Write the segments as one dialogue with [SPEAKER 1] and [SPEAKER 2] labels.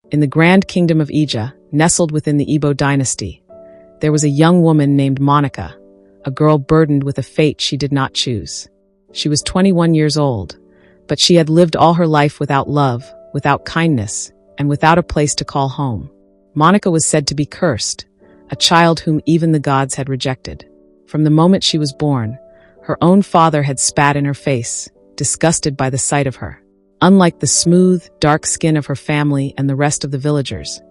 [SPEAKER 1] In the Grand Kingdom of Ija, nestled within the Igbo dynasty, there was a young woman named Monica, a girl burdened with a fate she did not choose. She was 21 years old, but she had lived all her life without love, without kindness, and without a place to call home. Monica was said to be cursed, a child whom even the gods had rejected. From the moment she was born, her own father had spat in her face, disgusted by the sight of her. Unlike the smooth, dark skin of her family and the rest of the villagers,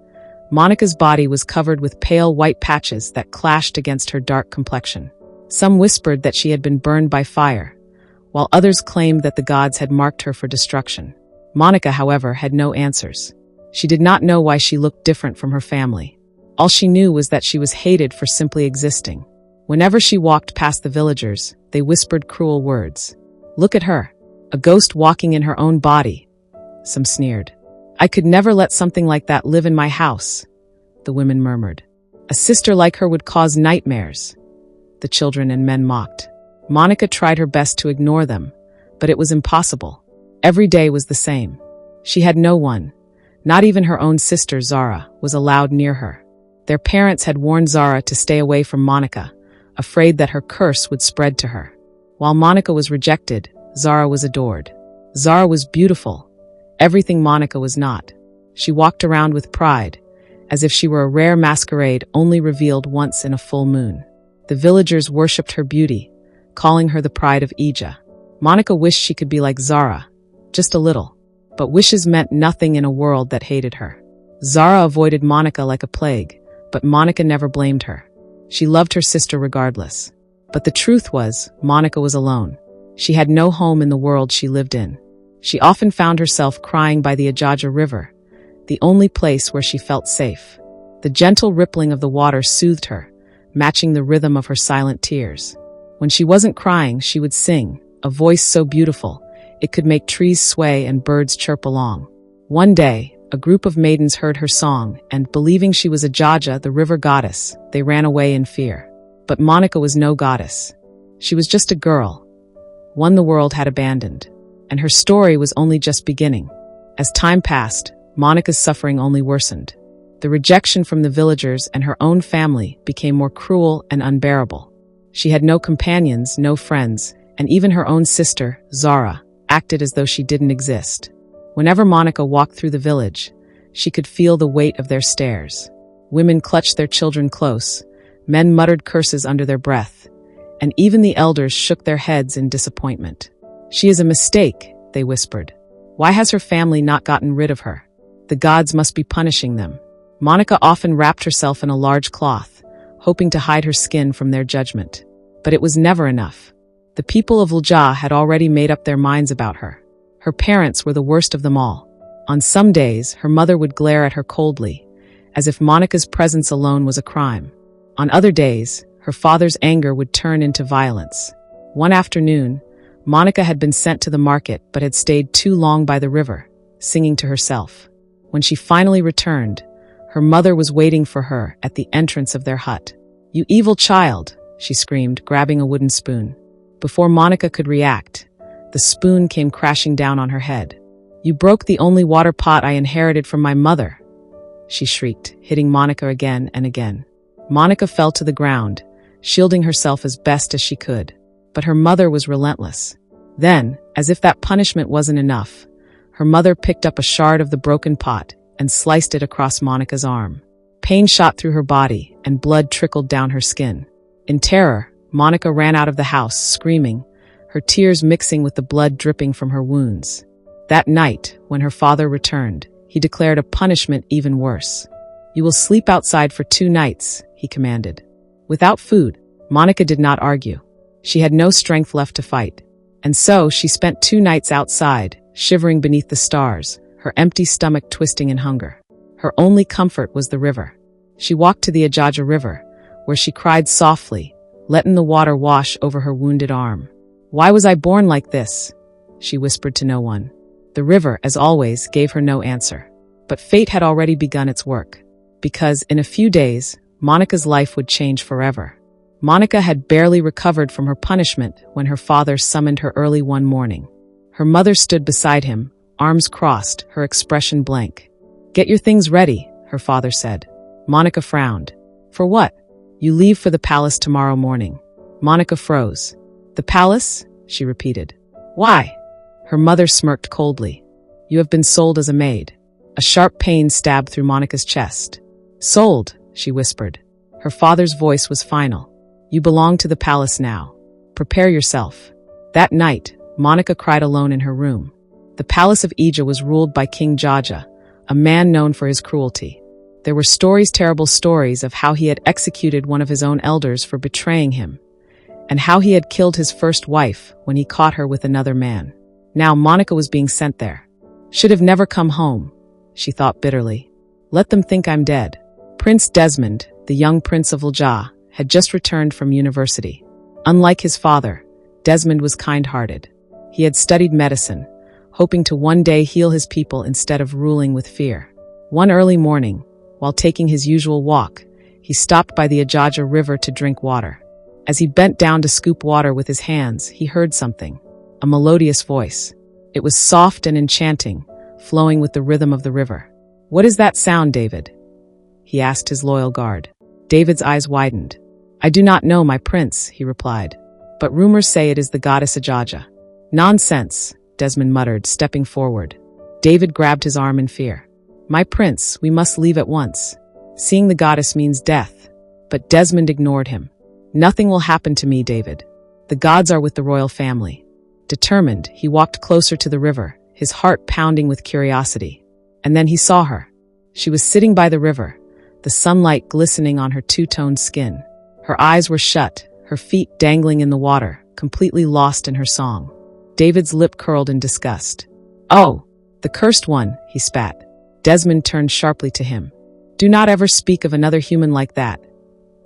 [SPEAKER 1] Monica's body was covered with pale white patches that clashed against her dark complexion. Some whispered that she had been burned by fire, while others claimed that the gods had marked her for destruction. Monica, however, had no answers. She did not know why she looked different from her family. All she knew was that she was hated for simply existing. Whenever she walked past the villagers, they whispered cruel words. "Look at her, a ghost walking in her own body," some sneered. "I could never let something like that live in my house," the women murmured. "A sister like her would cause nightmares," the children and men mocked. Monica tried her best to ignore them, but it was impossible. Every day was the same. She had no one, not even her own sister Zara, was allowed near her. Their parents had warned Zara to stay away from Monica, afraid that her curse would spread to her. While Monica was rejected, Zara was adored. Zara was beautiful, everything Monica was not. She walked around with pride, as if she were a rare masquerade only revealed once in a full moon. The villagers worshipped her beauty, calling her the pride of Ija. Monica wished she could be like Zara, just a little. But wishes meant nothing in a world that hated her. Zara avoided Monica like a plague, but Monica never blamed her. She loved her sister regardless. But the truth was, Monica was alone. She had no home in the world she lived in. She often found herself crying by the Ajaja River, the only place where she felt safe. The gentle rippling of the water soothed her, matching the rhythm of her silent tears. When she wasn't crying, she would sing, a voice so beautiful, it could make trees sway and birds chirp along. One day, a group of maidens heard her song, and believing she was Ajaja, the river goddess, they ran away in fear. But Monica was no goddess. She was just a girl, one the world had abandoned. And her story was only just beginning. As time passed, Monica's suffering only worsened. The rejection from the villagers and her own family became more cruel and unbearable. She had no companions, no friends, and even her own sister, Zara, acted as though she didn't exist. Whenever Monica walked through the village, she could feel the weight of their stares. Women clutched their children close, men muttered curses under their breath, and even the elders shook their heads in disappointment. "She is a mistake," they whispered. "Why has her family not gotten rid of her? The gods must be punishing them." Monica often wrapped herself in a large cloth, hoping to hide her skin from their judgment. But it was never enough. The people of Ulja had already made up their minds about her. Her parents were the worst of them all. On some days, her mother would glare at her coldly, as if Monica's presence alone was a crime. On other days, her father's anger would turn into violence. One afternoon, Monica had been sent to the market but had stayed too long by the river, singing to herself. When she finally returned, her mother was waiting for her at the entrance of their hut. "You evil child," she screamed, grabbing a wooden spoon. Before Monica could react, the spoon came crashing down on her head. "You broke the only water pot I inherited from my mother," she shrieked, hitting Monica again and again. Monica fell to the ground, shielding herself as best as she could. But her mother was relentless. Then, as if that punishment wasn't enough, her mother picked up a shard of the broken pot and sliced it across Monica's arm. Pain shot through her body, and blood trickled down her skin. In terror, Monica ran out of the house, screaming, her tears mixing with the blood dripping from her wounds. That night, when her father returned, he declared a punishment even worse. "You will sleep outside for 2 nights, he commanded. Without food, Monica did not argue. She had no strength left to fight. And so she spent 2 nights outside, shivering beneath the stars, her empty stomach twisting in hunger. Her only comfort was the river. She walked to the Ajaja River, where she cried softly, letting the water wash over her wounded arm. "Why was I born like this?" she whispered to no one. The river, as always, gave her no answer. But fate had already begun its work. Because, in a few days, Monica's life would change forever. Monica had barely recovered from her punishment when her father summoned her early one morning. Her mother stood beside him, arms crossed, her expression blank. Get your things ready, her father said. Monica frowned. For what? You leave for the palace tomorrow morning. Monica froze. The palace? She repeated. Why? Her mother smirked coldly. You have been sold as a maid. A sharp pain stabbed through Monica's chest. Sold, she whispered. Her father's voice was final. You belong to the palace now. Prepare yourself. That night, Monica cried alone in her room. The palace of Ija was ruled by King Jaja, a man known for his cruelty. There were terrible stories of how he had executed one of his own elders for betraying him, and how he had killed his first wife when he caught her with another man. Now Monica was being sent there. Should have never come home, she thought bitterly. Let them think I'm dead. Prince Desmond, the young prince of Lja, had just returned from university. Unlike his father, Desmond was kind-hearted. He had studied medicine, hoping to one day heal his people instead of ruling with fear. One early morning, while taking his usual walk, he stopped by the Ajaja River to drink water. As he bent down to scoop water with his hands, he heard something, a melodious voice. It was soft and enchanting, flowing with the rhythm of the river. What is that sound, David? He asked his loyal guard. David's eyes widened. I do not know, my prince, he replied. But rumors say it is the goddess Ajaja. Nonsense, Desmond muttered, stepping forward. David grabbed his arm in fear. My prince, we must leave at once. Seeing the goddess means death. But Desmond ignored him. Nothing will happen to me, David. The gods are with the royal family. Determined, he walked closer to the river, his heart pounding with curiosity. And then he saw her. She was sitting by the river, the sunlight glistening on her two-toned skin. Her eyes were shut, her feet dangling in the water, completely lost in her song. David's lip curled in disgust. Oh, the cursed one, he spat. Desmond turned sharply to him. Do not ever speak of another human like that,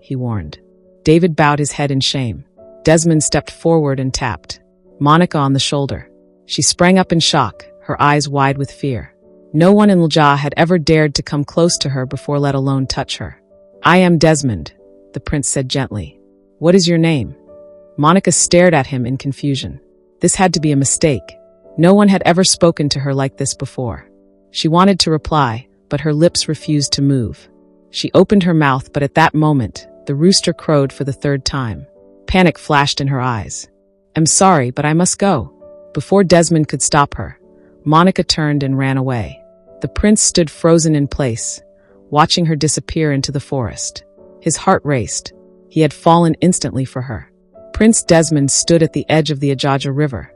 [SPEAKER 1] he warned. David bowed his head in shame. Desmond stepped forward and tapped Monica on the shoulder. She sprang up in shock, her eyes wide with fear. No one in Lja had ever dared to come close to her before, let alone touch her. I am Desmond, the prince said gently. What is your name? Monica stared at him in confusion. This had to be a mistake. No one had ever spoken to her like this before. She wanted to reply, but her lips refused to move. She opened her mouth, but at that moment, the rooster crowed for the third time. Panic flashed in her eyes. I'm sorry, but I must go. Before Desmond could stop her, Monica turned and ran away. The prince stood frozen in place, watching her disappear into the forest. His heart raced. He had fallen instantly for her. Prince Desmond stood at the edge of the Ajaja River,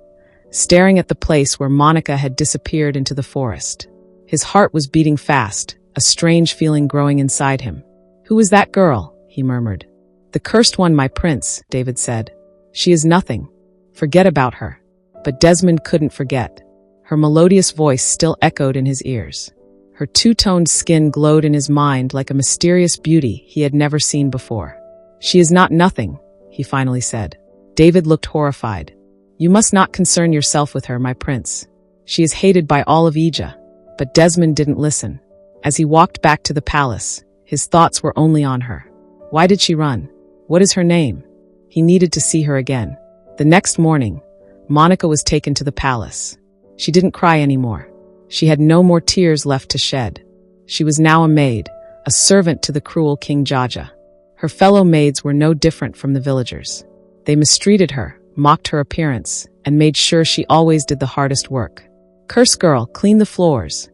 [SPEAKER 1] staring at the place where Monica had disappeared into the forest. His heart was beating fast, a strange feeling growing inside him. Who is that girl? He murmured. The cursed one, my prince, David said. She is nothing. Forget about her. But Desmond couldn't forget. Her melodious voice still echoed in his ears. Her two-toned skin glowed in his mind like a mysterious beauty he had never seen before. She is not nothing, he finally said. David looked horrified. You must not concern yourself with her, my prince. She is hated by all of Ija. But Desmond didn't listen. As he walked back to the palace, his thoughts were only on her. Why did she run? What is her name? He needed to see her again. The next morning, Monica was taken to the palace. She didn't cry anymore. She had no more tears left to shed. She was now a maid, a servant to the cruel King Jaja. Her fellow maids were no different from the villagers. They mistreated her, mocked her appearance, and made sure she always did the hardest work. Curse girl, clean the floors,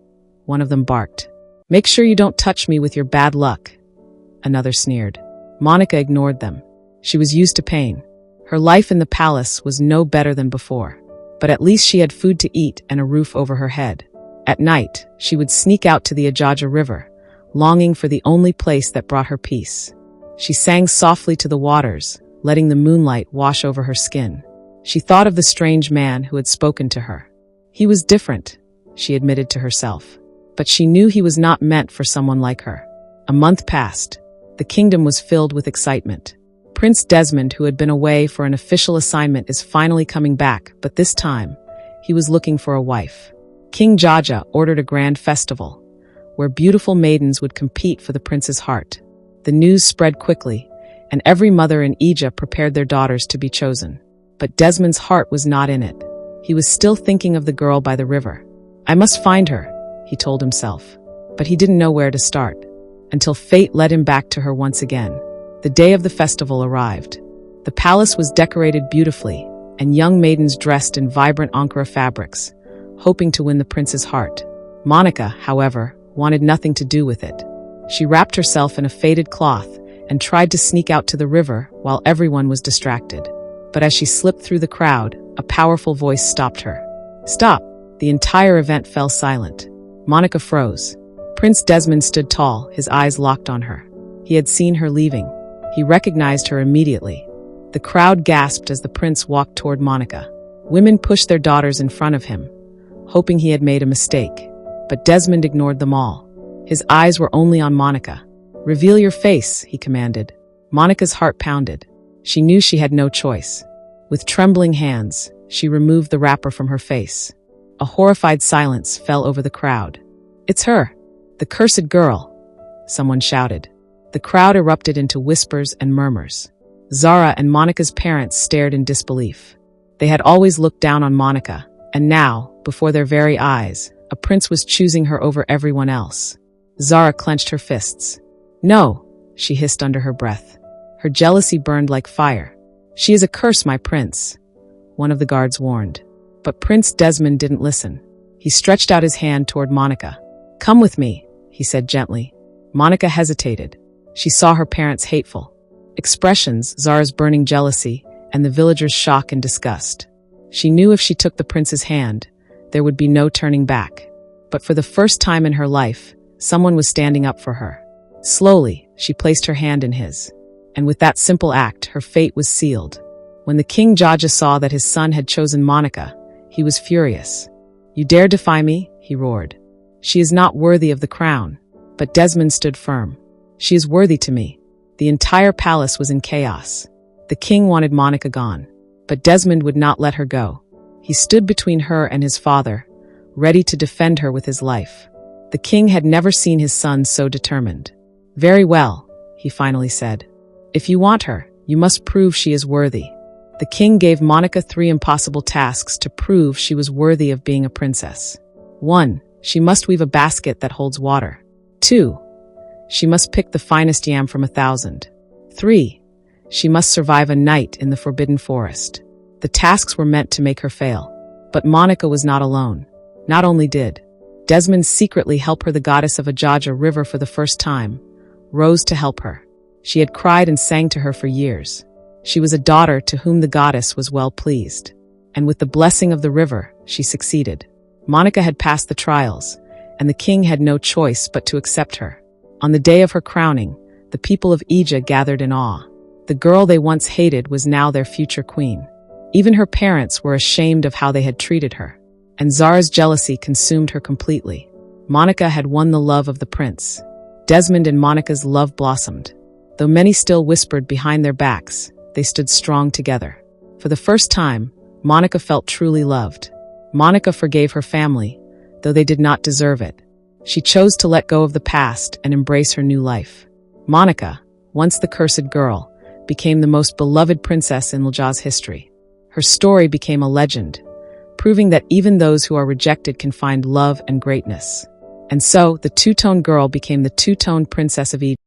[SPEAKER 1] one of them barked. Make sure you don't touch me with your bad luck, another sneered. Monica ignored them. She was used to pain. Her life in the palace was no better than before. But at least she had food to eat and a roof over her head. At night, she would sneak out to the Ajaja River, longing for the only place that brought her peace. She sang softly to the waters, letting the moonlight wash over her skin. She thought of the strange man who had spoken to her. He was different, she admitted to herself. But she knew he was not meant for someone like her. A month passed. The kingdom was filled with excitement. Prince Desmond, who had been away for an official assignment, is finally coming back, but this time, he was looking for a wife. King Jaja ordered a grand festival, where beautiful maidens would compete for the prince's heart. The news spread quickly, and every mother in Ija prepared their daughters to be chosen. But Desmond's heart was not in it. He was still thinking of the girl by the river. I must find her, he told himself. but he didn't know where to start, until fate led him back to her once again. The day of the festival arrived. The palace was decorated beautifully, and young maidens dressed in vibrant Ankara fabrics, hoping to win the prince's heart. Monica, however, wanted nothing to do with it. She wrapped herself in a faded cloth and tried to sneak out to the river while everyone was distracted. But as she slipped through the crowd, a powerful voice stopped her. "Stop!" The entire event fell silent. Monica froze. Prince Desmond stood tall, his eyes locked on her. He had seen her leaving. He recognized her immediately. The crowd gasped as the prince walked toward Monica. Women pushed their daughters in front of him, hoping he had made a mistake. But Desmond ignored them all. His eyes were only on Monica. "Reveal your face," he commanded. Monica's heart pounded. She knew she had no choice. With trembling hands, she removed the wrapper from her face. A horrified silence fell over the crowd. "It's her! The cursed girl!" someone shouted. The crowd erupted into whispers and murmurs. Zara and Monica's parents stared in disbelief. They had always looked down on Monica, and now, before their very eyes, a prince was choosing her over everyone else. Zara clenched her fists. "No," she hissed under her breath. Her jealousy burned like fire. "She is a curse, my prince," one of the guards warned. But Prince Desmond didn't listen. He stretched out his hand toward Monica. "Come with me," he said gently. Monica hesitated. She saw her parents' hateful expressions, Zara's burning jealousy, and the villagers' shock and disgust. She knew if she took the prince's hand, there would be no turning back. But for the first time in her life, someone was standing up for her. Slowly, she placed her hand in his. And with that simple act, her fate was sealed. When the King Jaja saw that his son had chosen Monica, he was furious. "You dare defy me?" he roared. "She is not worthy of the crown." But Desmond stood firm. "She is worthy to me." The entire palace was in chaos. The king wanted Monica gone, but Desmond would not let her go. He stood between her and his father, ready to defend her with his life. The king had never seen his son so determined. "Very well," he finally said. "If you want her, you must prove she is worthy." The king gave Monica 3 impossible tasks to prove she was worthy of being a princess. 1. She must weave a basket that holds water. 2. She must pick the finest yam from 1,000. 3. She must survive a night in the forbidden forest. The tasks were meant to make her fail. But Monica was not alone. Not only did Desmond secretly help her, the goddess of Ajaja River for the first time rose to help her. She had cried and sang to her for years. She was a daughter to whom the goddess was well pleased. And with the blessing of the river, she succeeded. Monica had passed the trials, and the king had no choice but to accept her. On the day of her crowning, the people of Aja gathered in awe. The girl they once hated was now their future queen. Even her parents were ashamed of how they had treated her. And Zara's jealousy consumed her completely. Monica had won the love of the prince. Desmond and Monica's love blossomed. Though many still whispered behind their backs, they stood strong together. For the first time, Monica felt truly loved. Monica forgave her family, though they did not deserve it. She chose to let go of the past and embrace her new life. Monica, once the cursed girl, became the most beloved princess in Lja's history. Her story became a legend, proving that even those who are rejected can find love and greatness. And so, the two-tone girl became the two-tone princess of Egypt.